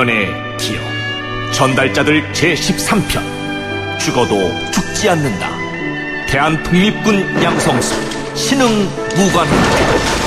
100년의 기억 전달자들 제13편 죽어도 죽지 않는다. 대한독립군 양성수 신흥무관학교.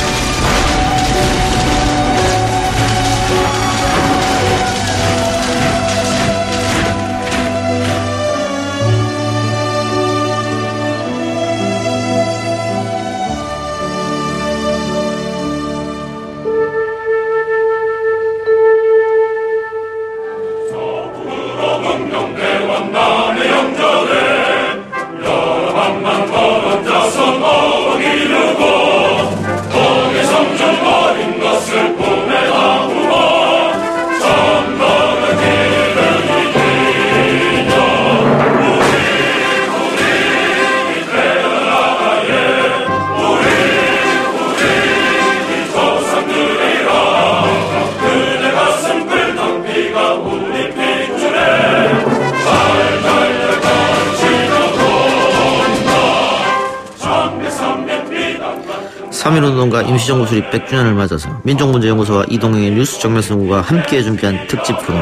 (3.1운동과) 임시정부 수립 100주년을 맞아서 민족문제연구소와 이동영의 뉴스 정면승우가 함께 준비한 특집 프로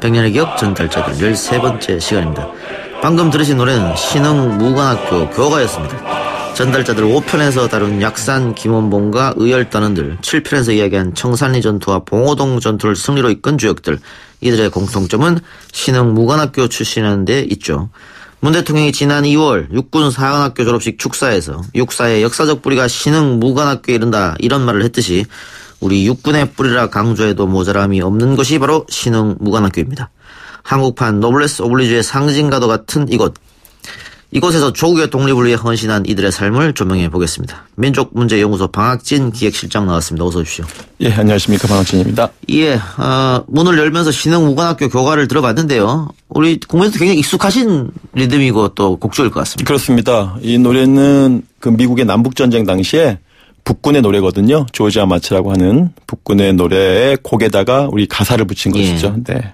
100년의 기억 전달자들 13번째 시간입니다. 방금 들으신 노래는 신흥무관학교 교가였습니다. 전달자들 5편에서 다룬 약산 김원봉과 의열단원들, 7편에서 이야기한 청산리 전투와 봉오동 전투를 승리로 이끈 주역들, 이들의 공통점은 신흥무관학교 출신이라는 데 있죠. 문 대통령이 지난 2월 육군 사관학교 졸업식 축사에서 육사의 역사적 뿌리가 신흥무관학교에 이른다 이런 말을 했듯이 우리 육군의 뿌리라 강조해도 모자람이 없는 것이 바로 신흥무관학교입니다. 한국판 노블레스 오블리주의 상징과도 같은 이곳에서 조국의 독립을 위해 헌신한 이들의 삶을 조명해 보겠습니다. 민족문제연구소 방학진 기획실장 나왔습니다. 어서 오십시오. 예, 안녕하십니까. 방학진입니다. 예, 문을 열면서 신흥무관학교 교가를 들어봤는데요. 우리 국민들도 굉장히 익숙하신 리듬이고 또 곡조일 것 같습니다. 그렇습니다. 이 노래는 그 미국의 남북전쟁 당시에 북군의 노래거든요. 조지아 마츠라고 하는 북군의 노래에 곡에다가 우리 가사를 붙인 것이죠. 예. 네.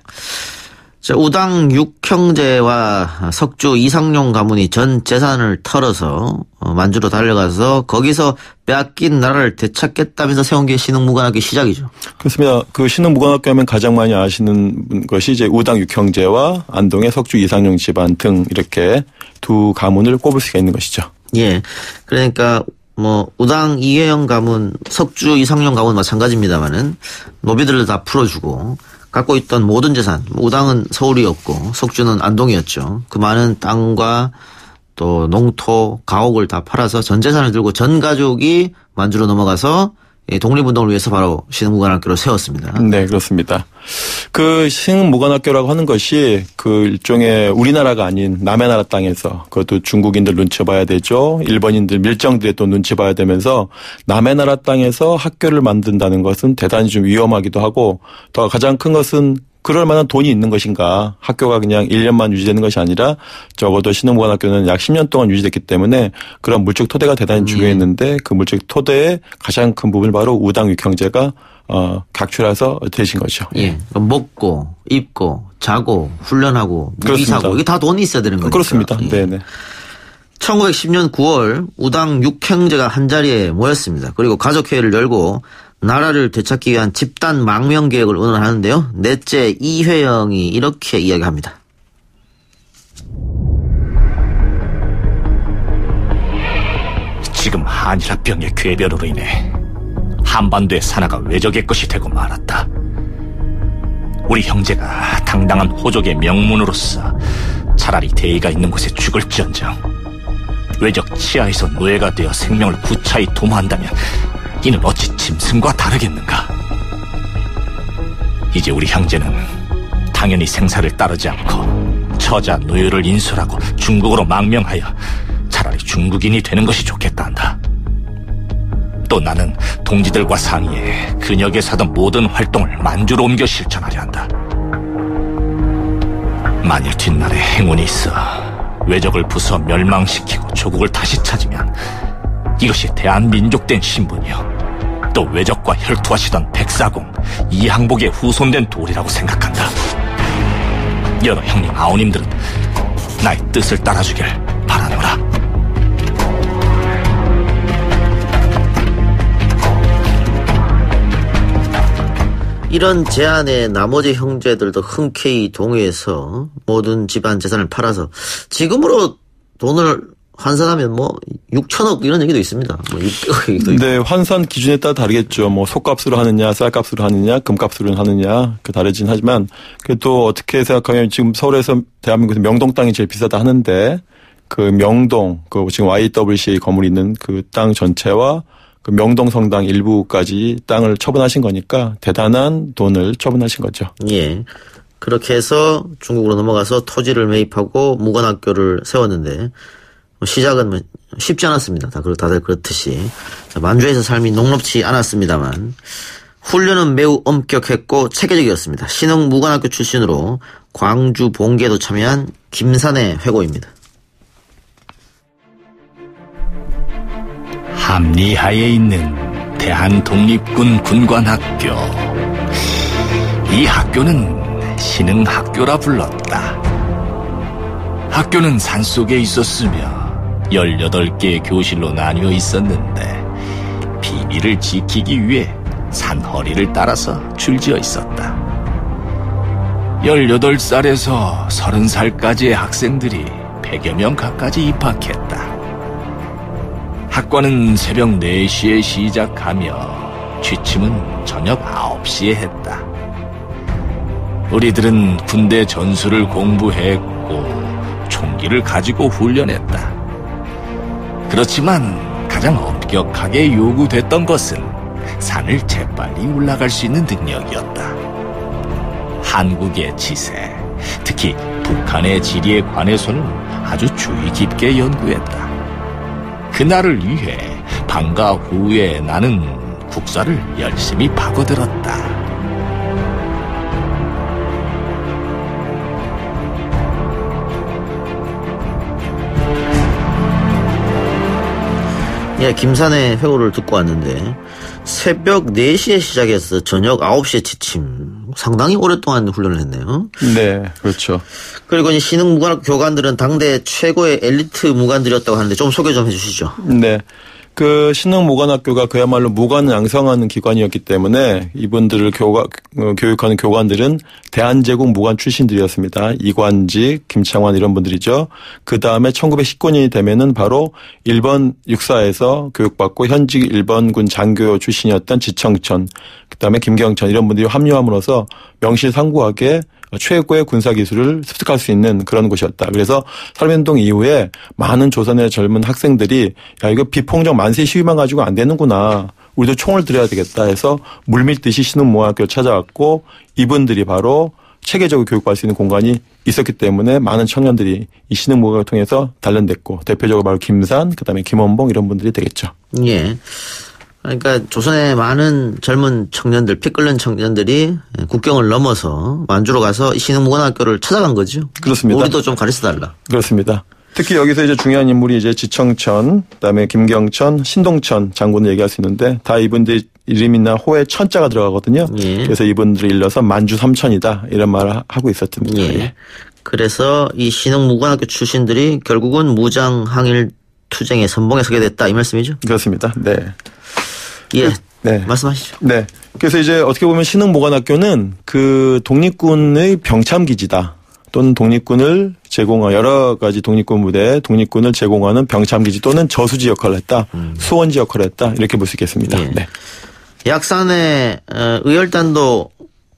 자, 우당 육형제와 석주 이상용 가문이 전 재산을 털어서 만주로 달려가서 거기서 빼앗긴 나라를 되찾겠다면서 세운 게 신흥무관학교 시작이죠. 그렇습니다. 그 신흥무관학교 하면 가장 많이 아시는 것이 이제 우당 육형제와 안동의 석주 이상용 집안 등 이렇게 두 가문을 꼽을 수가 있는 것이죠. 예. 그러니까 우당 이혜영 가문, 석주 이상용 가문 마찬가지입니다만은 노비들을 다 풀어주고 갖고 있던 모든 재산, 우당은 서울이었고 석주는 안동이었죠. 그 많은 땅과 또 농토, 가옥을 다 팔아서 전 재산을 들고 전 가족이 만주로 넘어가서 독립운동을 위해서 바로 신흥무관학교를 세웠습니다. 네, 그렇습니다. 그 신흥무관학교라고 하는 것이 그 일종의 우리나라가 아닌 남의 나라 땅에서 그것도 중국인들 눈치 봐야 되죠. 일본인들 밀정들의 또 눈치 봐야 되면서 남의 나라 땅에서 학교를 만든다는 것은 대단히 좀 위험하기도 하고 더 가장 큰 것은 그럴 만한 돈이 있는 것인가. 학교가 그냥 1년만 유지되는 것이 아니라 적어도 신흥무관학교는 약 10년 동안 유지됐기 때문에 그런 물적 토대가 대단히 중요했는데 그 물적 토대의 가장 큰 부분을 바로 우당 육형제가 각출해서 되신 거죠. 예. 먹고, 입고, 자고, 훈련하고, 무기 사고 이게 다 돈이 있어야 되는 거니까. 그렇습니다. 예. 네네. 1910년 9월 우당 육형제가 한자리에 모였습니다. 그리고 가족회의를 열고 나라를 되찾기 위한 집단 망명 계획을 의논하는데요. 넷째 이회영이 이렇게 이야기합니다. 지금 한일합병의 궤변으로 인해 한반도의 산하가 외적의 것이 되고 말았다. 우리 형제가 당당한 호족의 명문으로서 차라리 대의가 있는 곳에 죽을지언정 외적 치하에서 노예가 되어 생명을 구차히 도모한다면 이는 어찌 짐승과 다르겠는가. 이제 우리 형제는 당연히 생사를 따르지 않고 처자 노예를 인솔하고 중국으로 망명하여 차라리 중국인이 되는 것이 좋겠다 한다. 또 나는 동지들과 상의해 근역에서 하던 모든 활동을 만주로 옮겨 실천하려 한다. 만일 뒷날에 행운이 있어 외적을 부숴 멸망시키고 조국을 다시 찾으면 이것이 대한민족된 신분이요 또 외적과 혈투하시던 백사공 이항복의 후손된 도리라고 생각한다. 여러 형님 아우님들은 나의 뜻을 따라주길 바라노라. 이런 제안에 나머지 형제들도 흔쾌히 동의해서 모든 집안 재산을 팔아서 지금으로 돈을 환산하면 뭐 6천억 이런 얘기도 있습니다. 뭐 600억 얘기도 있고. 네, 환산 기준에 따라 다르겠죠. 뭐 속값으로 하느냐, 쌀값으로 하느냐, 금값으로 하느냐, 다르진 하지만 또 어떻게 생각하면 지금 서울에서 대한민국에서 명동 땅이 제일 비싸다 하는데 그 명동, 그 지금 YWCA 건물이 있는 그 땅 전체와 그 명동 성당 일부까지 땅을 처분하신 거니까 대단한 돈을 처분하신 거죠. 예. 그렇게 해서 중국으로 넘어가서 토지를 매입하고 무관학교를 세웠는데 시작은 쉽지 않았습니다. 다들 그렇듯이. 만주에서 삶이 녹록지 않았습니다만 훈련은 매우 엄격했고 체계적이었습니다. 신흥 무관학교 출신으로 광주 봉계도 참여한 김산의 회고입니다. 함리하에 있는 대한독립군 군관학교. 이 학교는 신흥학교라 불렀다. 학교는 산속에 있었으며 18개의 교실로 나뉘어 있었는데 비밀을 지키기 위해 산허리를 따라서 줄지어 있었다. 18살에서 30살까지의 학생들이 100여 명 가까이 입학했다. 학과는 새벽 4시에 시작하며 취침은 저녁 9시에 했다. 우리들은 군대 전술을 공부했고 총기를 가지고 훈련했다. 그렇지만 가장 엄격하게 요구됐던 것은 산을 재빨리 올라갈 수 있는 능력이었다. 한국의 지세, 특히 북한의 지리에 관해서는 아주 주의 깊게 연구했다. 그날을 위해 방과 후에 나는 국사를 열심히 파고들었다. 예, 김산의 회고를 듣고 왔는데 새벽 4시에 시작해서 저녁 9시에 지침. 상당히 오랫동안 훈련을 했네요. 네, 그렇죠. 그리고 이제 신흥 무관학교 교관들은 당대 최고의 엘리트 무관들이었다고 하는데 좀 소개 좀 해주시죠. 네. 그 신흥 무관학교가 그야말로 무관을 양성하는 기관이었기 때문에 이분들을 교육하는 교관들은 대한제국 무관 출신들이었습니다. 이관직, 김창완 이런 분들이죠. 그 다음에 1919년이 되면은 바로 일본 육사에서 교육받고 현직 일본군 장교 출신이었던 지청천, 그 다음에 김경천 이런 분들이 합류함으로써 명실상부하게 최고의 군사기술을 습득할 수 있는 그런 곳이었다. 그래서 사면동 이후에 많은 조선의 젊은 학생들이 야 이거 비폭력 만세 시위만 가지고 안 되는구나. 우리도 총을 들여야 되겠다 해서 물밀듯이 신흥무관학교를 찾아왔고 이분들이 바로 체계적으로 교육받을 수 있는 공간이 있었기 때문에 많은 청년들이 이 신흥무관학교를 통해서 단련됐고 대표적으로 바로 김산, 그다음에 김원봉 이런 분들이 되겠죠. 예. 그러니까 조선의 많은 젊은 청년들, 피 끓는 청년들이 국경을 넘어서 만주로 가서 신흥무관학교를 찾아간 거죠. 그렇습니다. 우리도 좀 가르쳐달라. 그렇습니다. 특히 여기서 이제 중요한 인물이 이제 지청천, 그다음에 김경천, 신동천 장군을 얘기할 수 있는데 다 이분들 이름이나 호에 천자가 들어가거든요. 예. 그래서 이분들을 일러서 만주 삼천이다 이런 말을 하고 있었습니다. 예. 그래서 이 신흥무관학교 출신들이 결국은 무장항일 투쟁에 선봉에 서게 됐다 이 말씀이죠? 그렇습니다. 네. 예. 네. 말씀하시죠. 네. 그래서 이제 어떻게 보면 신흥무관학교는 그 독립군의 병참기지다. 또는 독립군을 제공한 여러 가지 독립군 무대, 독립군을 제공하는 병참기지 또는 저수지 역할을 했다. 수원지 역할을 했다. 이렇게 볼 수 있겠습니다. 예. 네. 약산의 의열단도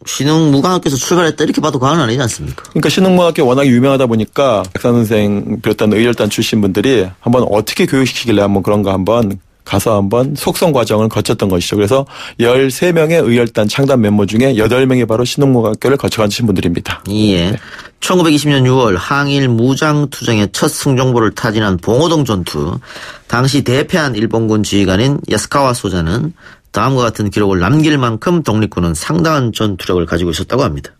신흥무관학교에서 출발했다 이렇게 봐도 과언은 아니지 않습니까? 그러니까 신흥무관학교 워낙에 유명하다 보니까 약산 선생 비롯한 의열단 출신 분들이 한번 어떻게 교육시키길래 한번 그런 거 한번 가서 한번 속성 과정을 거쳤던 것이죠. 그래서 13명의 의열단 창단 멤버 중에 8명이 바로 신흥무관학교를 거쳐가신 분들입니다. 예. 1920년 6월 항일 무장투쟁의 첫 승정보를 타진한 봉오동 전투. 당시 대패한 일본군 지휘관인 야스카와 소자는 다음과 같은 기록을 남길 만큼 독립군은 상당한 전투력을 가지고 있었다고 합니다.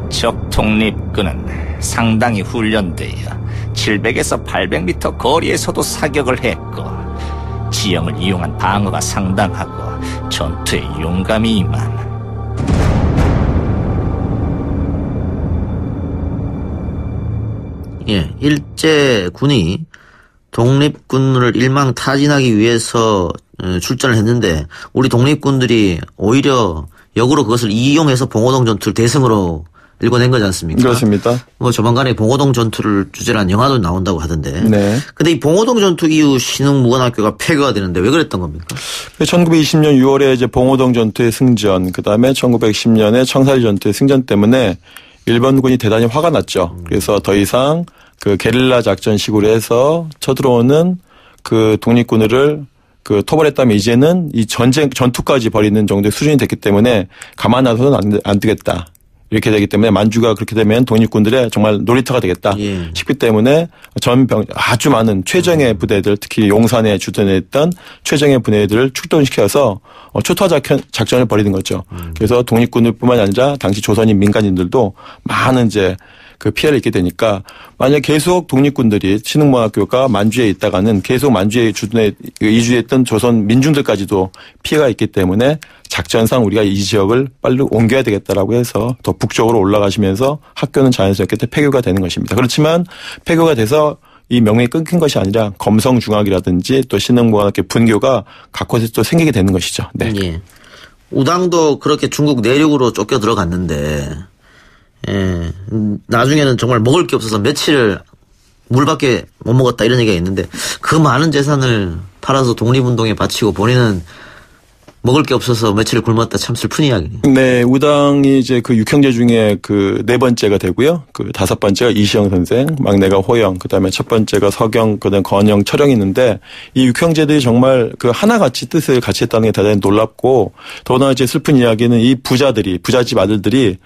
적 독립군은 상당히 훈련되어 700에서 800m 거리에서도 사격을 했고 지형을 이용한 방어가 상당하고 전투에 용감히 임한 예, 일제군이 독립군을 일망타진하기 위해서 출전을 했는데 우리 독립군들이 오히려 역으로 그것을 이용해서 봉오동 전투를 대승으로 읽어낸 거지 않습니까? 그렇습니다. 뭐 조만간에 봉오동 전투를 주제로 한 영화도 나온다고 하던데. 네. 근데 이 봉오동 전투 이후 신흥무관학교가 폐교가 되는데 왜 그랬던 겁니까? 1920년 6월에 이제 봉오동 전투의 승전, 그 다음에 1910년에 청사리 전투의 승전 때문에 일본군이 대단히 화가 났죠. 그래서 더 이상 그 게릴라 작전식으로 해서 쳐들어오는 그 독립군을 그 토벌했다면 이제는 이 전투까지 벌이는 정도의 수준이 됐기 때문에 가만 놔서는 안 되겠다. 이렇게 되기 때문에 만주가 그렇게 되면 독립군들의 정말 놀이터가 되겠다 싶기 때문에 아주 많은 최정예 부대들, 특히 용산에 주둔했던 최정예 부대들을 출동시켜서 초토화 작전을 벌이는 거죠. 그래서 독립군들뿐만 아니라 당시 조선인 민간인들도 많은 이제 그 피해를 입게 되니까 만약 계속 독립군들이 신흥무관학교가 만주에 있다가는 계속 만주에 이주했던 조선 민중들까지도 피해가 있기 때문에 작전상 우리가 이 지역을 빨리 옮겨야 되겠다라고 해서 더 북쪽으로 올라가시면서 학교는 자연스럽게 폐교가 되는 것입니다. 그렇지만 폐교가 돼서 이 명맥이 끊긴 것이 아니라 검성중학이라든지 또 신흥무관학교 분교가 각 곳에 또 생기게 되는 것이죠. 네. 예. 우당도 그렇게 중국 내륙으로 쫓겨 들어갔는데 나중에는 정말 먹을 게 없어서 며칠을 물밖에 못 먹었다 이런 얘기가 있는데 그 많은 재산을 팔아서 독립운동에 바치고 본인은 먹을 게 없어서 며칠 굶었다 참 슬픈 이야기네요. 네, 우당이 이제 그 육형제 중에 그 네 번째가 되고요. 그 다섯 번째가 이시영 선생, 막내가 호영, 그다음에 첫 번째가 서경, 그다음에 건영, 철영이 있는데 이 육형제들이 정말 그 하나같이 뜻을 같이 했다는 게 대단히 놀랍고 더구나 이제 슬픈 이야기는 이 부잣집 아들들이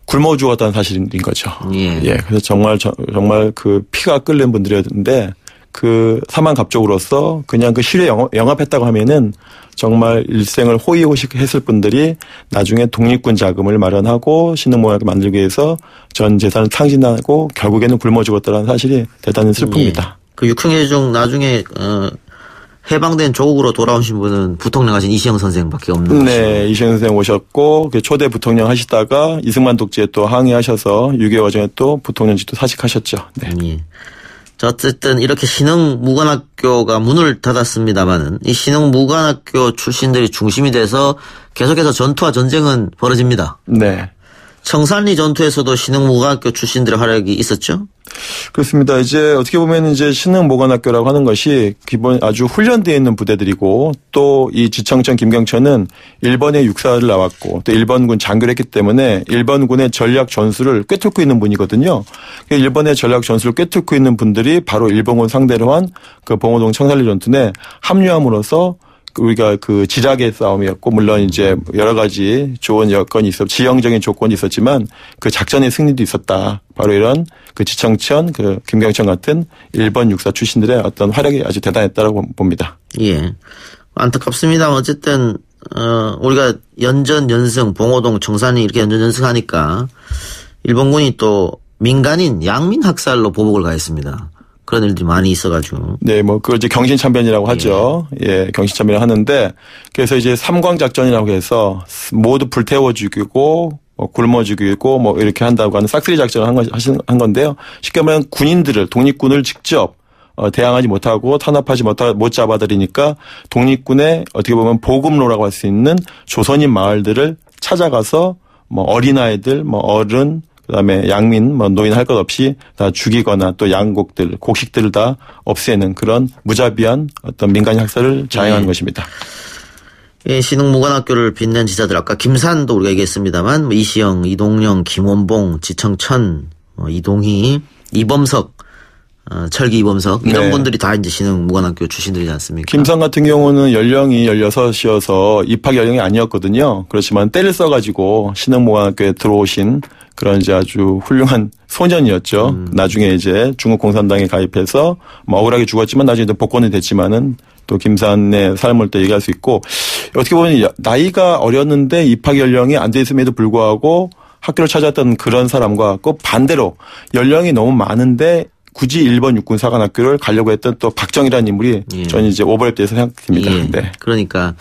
굶어 죽었다는 사실인 거죠. 예. 그래서 정말 그 피가 끓는 분들이었는데 그 사망갑적으로서 그냥 그 실에 영합했다고 하면은 정말 일생을 호의호식했을 분들이 나중에 독립군 자금을 마련하고 신흥무관학교 만들기 위해서 전 재산을 탕진하고 결국에는 굶어 죽었다는 사실이 대단히 슬픕니다. 예. 그 육형제 중 나중에 해방된 조국으로 돌아오신 분은 부통령 하신 이시영 선생밖에 없는 네, 것이고. 이시영 선생 오셨고 초대 부통령 하시다가 이승만 독재에 또 항의하셔서 6.25 과정에 또 부통령직도 사직하셨죠. 네. 예. 자, 어쨌든 이렇게 신흥무관학교가 문을 닫았습니다만은 이 신흥무관학교 출신들이 중심이 돼서 계속해서 전투와 전쟁은 벌어집니다. 네. 청산리 전투에서도 신흥무관학교 출신들의 활약이 있었죠? 그렇습니다. 이제 어떻게 보면 이제 신흥무관학교라고 하는 것이 기본 아주 훈련되어 있는 부대들이고 또 이 지청천 김경천은 일본의 육사를 나왔고 또 일본군 장교를 했기 때문에 일본군의 전략 전술을 꿰뚫고 있는 분이거든요. 일본의 전략 전술을 꿰뚫고 있는 분들이 바로 일본군 상대로 한 그 봉오동 청산리 전투에 합류함으로써 우리가 그 지략의 싸움이었고 물론 이제 여러 가지 좋은 여건이 지형적인 조건이 있었지만 그 작전의 승리도 있었다. 바로 이런 그 지청천, 그 김경천 같은 일본 육사 출신들의 어떤 활약이 아주 대단했다고 봅니다. 예. 안타깝습니다. 어쨌든 우리가 연전 연승, 봉오동, 청산리 이렇게 연전 연승하니까 일본군이 또 민간인 양민 학살로 보복을 가했습니다. 그런 일들이 많이 있어가지고. 네, 뭐, 그걸 이제 경신참변이라고 하죠. 예, 경신참변을 하는데, 그래서 이제 삼광작전이라고 해서 모두 불태워 죽이고, 굶어 죽이고, 뭐, 이렇게 한다고 하는 싹쓸이 작전을 한 건데요. 쉽게 말하면 군인들을, 독립군을 직접, 대항하지 못하고 탄압하지 못 잡아들이니까 독립군의 어떻게 보면 보급로라고 할 수 있는 조선인 마을들을 찾아가서 뭐, 어린아이들, 뭐, 어른, 그다음에 양민, 뭐 노인 할 것 없이 다 죽이거나 또 양곡들, 곡식들을 다 없애는 그런 무자비한 어떤 민간 학살을 자행하는 것입니다. 예, 신흥무관학교를 빛낸 지사들 아까 김산도 우리가 얘기했습니다만 뭐 이시영, 이동영, 김원봉, 지청천, 이동희, 이범석, 철기 이범석 이런 분들이 다 이제 신흥무관학교 출신들이지 않습니까? 김산 같은 경우는 연령이 16이어서 입학 연령이 아니었거든요. 그렇지만 때를 써가지고 신흥무관학교에 들어오신 그런 이제 아주 훌륭한 소년이었죠. 나중에 이제 중국 공산당에 가입해서 뭐 억울하게 죽었지만 나중에 복권이 됐지만은 또 김산의 삶을 또 얘기할 수 있고 어떻게 보면 나이가 어렸는데 입학 연령이 안 돼 있음에도 불구하고 학교를 찾았던 그런 사람과 꼭 반대로 연령이 너무 많은데 굳이 일본 육군 사관학교를 가려고 했던 또 박정희라는 인물이 저는 이제 오버랩돼서 생각됩니다. 예. 네. 그러니까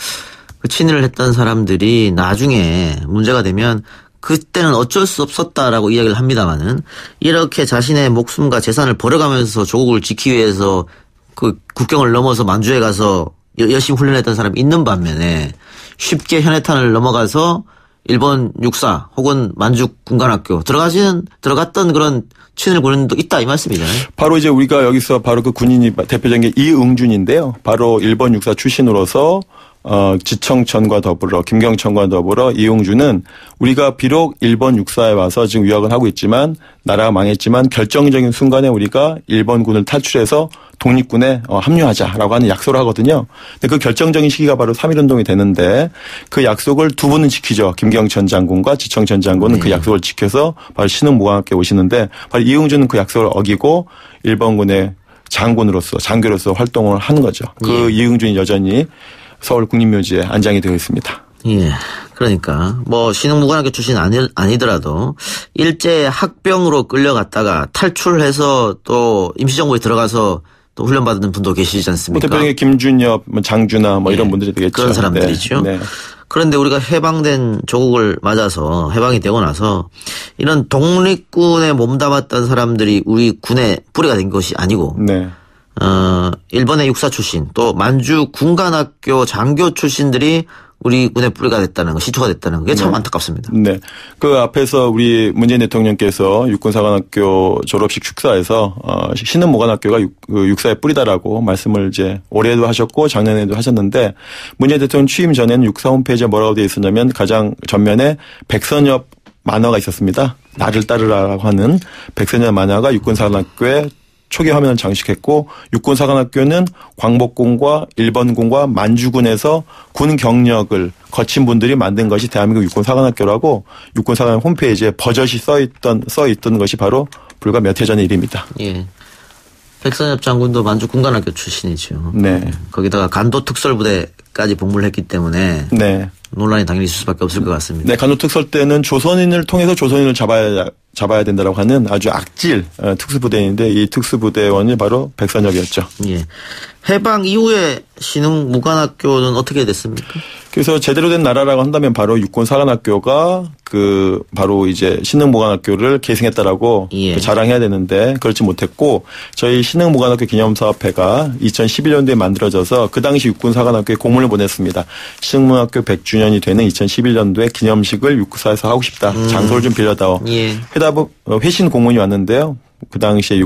그 친일을 했던 사람들이 나중에 문제가 되면 그때는 어쩔 수 없었다라고 이야기를 합니다만은 이렇게 자신의 목숨과 재산을 버려가면서 조국을 지키기 위해서 그 국경을 넘어서 만주에 가서 열심히 훈련했던 사람이 있는 반면에 쉽게 현해탄을 넘어가서 일본 육사 혹은 만주 군관학교 들어갔던 그런 친일 군인도 있다 이 말씀이잖아요. 바로 이제 우리가 여기서 바로 그 군인이 대표적인 게 이응준인데요. 바로 일본 육사 출신으로서 지청천과 더불어 김경천과 더불어 이응준은 우리가 비록 일본 육사에 와서 지금 유학을 하고 있지만 나라가 망했지만 결정적인 순간에 우리가 일본군을 탈출해서 독립군에 합류하자라고 하는 약속을 하거든요. 근데 그 결정적인 시기가 바로 3.1운동이 되는데 그 약속을 두 분은 지키죠. 김경천 장군과 지청천 장군은 그 약속을 지켜서 바로 신흥무관학교에 오시는데 바로 이응준은 그 약속을 어기고 일본군의 장교로서 활동을 한 거죠. 그 이응준이 여전히 서울 국립묘지에 안장이 되어 있습니다. 예. 그러니까 뭐 신흥무관학교 출신 아니더라도 일제 학병으로 끌려갔다가 탈출해서 또 임시정부에 들어가서 또 훈련받는 분도 계시지 않습니까? 대표적인 김준엽, 장준하 이런 분들이 되겠죠. 그런 사람들이죠. 네. 그런데 우리가 해방된 조국을 맞아서 해방이 되고 나서 이런 독립군에 몸담았던 사람들이 우리 군에 뿌리가 된 것이 아니고 네. 일본의 육사 출신 또 만주 군관학교 장교 출신들이 우리 군의 뿌리가 됐다는 거, 시초가 됐다는 게 참 안타깝습니다. 네. 그 앞에서 우리 문재인 대통령께서 육군사관학교 졸업식 축사에서 신흥무관학교가 육사의 뿌리다라고 말씀을 이제 올해도 하셨고 작년에도 하셨는데 문재인 대통령 취임 전에는 육사 홈페이지에 뭐라고 되어 있었냐면 가장 전면에 백선엽 만화가 있었습니다. 나를 따르라고 하는 백선엽 만화가 육군사관학교에 초기 화면을 장식했고 육군사관학교는 광복군과 일본군과 만주군에서 군 경력을 거친 분들이 만든 것이 대한민국 육군사관학교라고 육군사관 홈페이지에 버젓이 써 있던 것이 바로 불과 몇 해 전의 일입니다. 예. 백선엽 장군도 만주 군관학교 출신이죠. 네. 거기다가 간도 특설부대까지 복무를 했기 때문에 네. 논란이 당연히 있을 수밖에 없을 것 같습니다. 네, 간도 특설 때는 조선인을 통해서 조선인을 잡아야 된다라고 하는 아주 악질 특수부대인데 이 특수부대원이 바로 백선엽이었죠. 예. 해방 이후에 신흥무관학교는 어떻게 됐습니까? 그래서 제대로 된 나라라고 한다면 바로 육군사관학교가 바로 이제 신흥무관학교를 계승했다라고 자랑해야 되는데 그렇지 못했고 저희 신흥무관학교 기념사업회가 2011년도에 만들어져서 그 당시 육군사관학교에 공문을 보냈습니다. 신흥무관학교 100주년이 되는 2011년도에 기념식을 육사에서 하고 싶다. 장소를 좀 빌려다오. 해답은 회신 공문이 왔는데요. 그 당시에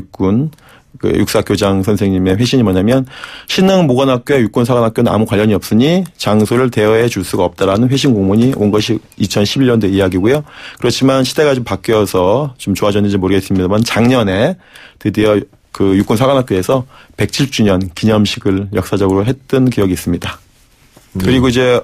육사교장 선생님의 회신이 뭐냐면 신흥무관학교와 육군사관학교는 아무 관련이 없으니 장소를 대여해 줄 수가 없다라는 회신 공문이 온 것이 2011년도 이야기고요. 그렇지만 시대가 좀 바뀌어서 좀 좋아졌는지 모르겠습니다만 작년에 드디어 그 육군사관학교에서 107주년 기념식을 역사적으로 했던 기억이 있습니다. 그리고 이제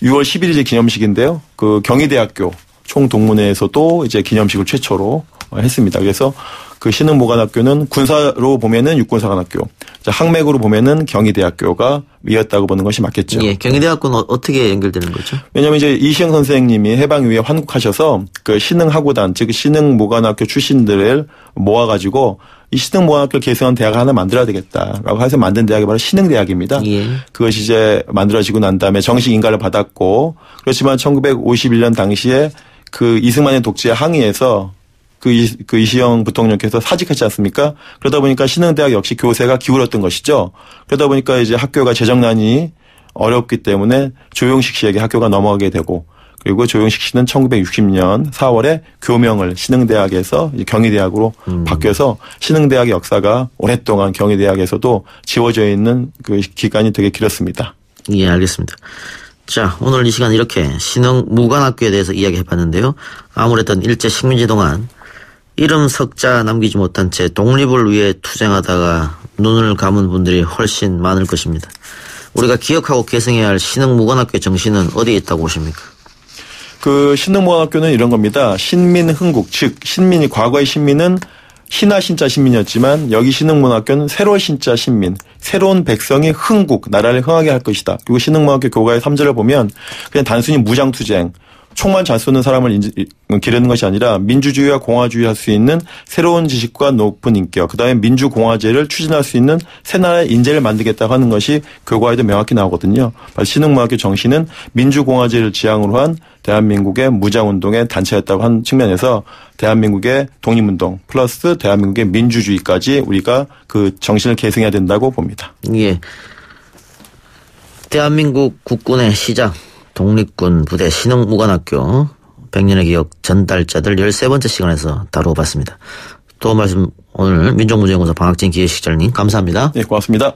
6월 10일이 기념식인데요. 그 경희대학교 총동문회에서도 이제 기념식을 최초로 했습니다. 그래서 그 신흥무관학교는 군사로 보면은 육군사관학교, 학맥으로 보면은 경희대학교가 위였다고 보는 것이 맞겠죠. 예, 경희대학교는 어떻게 연결되는 거죠? 왜냐하면 이제 이시영 선생님이 해방 이후에 환국하셔서 그 신흥학우단, 즉 신흥무관학교 출신들을 모아가지고 이 신흥무관학교를 계승한 대학을 하나 만들어야 되겠다라고 해서 만든 대학이 바로 신흥대학입니다. 예. 그것이 이제 만들어지고 난 다음에 정식 인가를 받았고 그렇지만 1951년 당시에 그 이승만의 독재에 항의해서 그 이시영 부통령께서 사직하지 않습니까? 그러다 보니까 신흥대학 역시 교세가 기울었던 것이죠. 그러다 보니까 이제 학교가 재정난이 어렵기 때문에 조용식 씨에게 학교가 넘어가게 되고 그리고 조용식 씨는 1960년 4월에 교명을 신흥대학에서 경희대학으로 바뀌어서 신흥대학의 역사가 오랫동안 경희대학에서도 지워져 있는 그 기간이 되게 길었습니다. 예, 알겠습니다. 자, 오늘 이 시간 이렇게 신흥무관학교에 대해서 이야기해봤는데요. 아무래도 일제 식민지 동안 이름 석자 남기지 못한 채 독립을 위해 투쟁하다가 눈을 감은 분들이 훨씬 많을 것입니다. 우리가 기억하고 계승해야 할 신흥무관학교의 정신은 어디에 있다고 보십니까? 그 신흥무관학교는 이런 겁니다. 신민흥국, 즉 신민이 과거의 신민은 신하 신자 신민이었지만 여기 신흥무관학교는 새로운 신자 신민, 새로운 백성이 흥국, 나라를 흥하게 할 것이다. 그리고 신흥무관학교 교과의 3절을 보면 그냥 단순히 무장투쟁, 총만 잘 쏘는 사람을 기르는 것이 아니라 민주주의와 공화주의 할 수 있는 새로운 지식과 높은 인격, 그다음에 민주공화제를 추진할 수 있는 새 나라의 인재를 만들겠다고 하는 것이 교과에도 명확히 나오거든요. 신흥무관학교 정신은 민주공화제를 지향으로 한 대한민국의 무장운동의 단체였다고 하는 측면에서 대한민국의 독립운동 플러스 대한민국의 민주주의까지 우리가 그 정신을 계승해야 된다고 봅니다. 예. 대한민국 국군의 시작, 독립군 부대 신흥무관학교 100년의 기억 전달자들 13번째 시간에서 다뤄봤습니다. 도움 말씀 오늘 민족문제연구소 방학진 기획실장님 감사합니다. 네, 고맙습니다.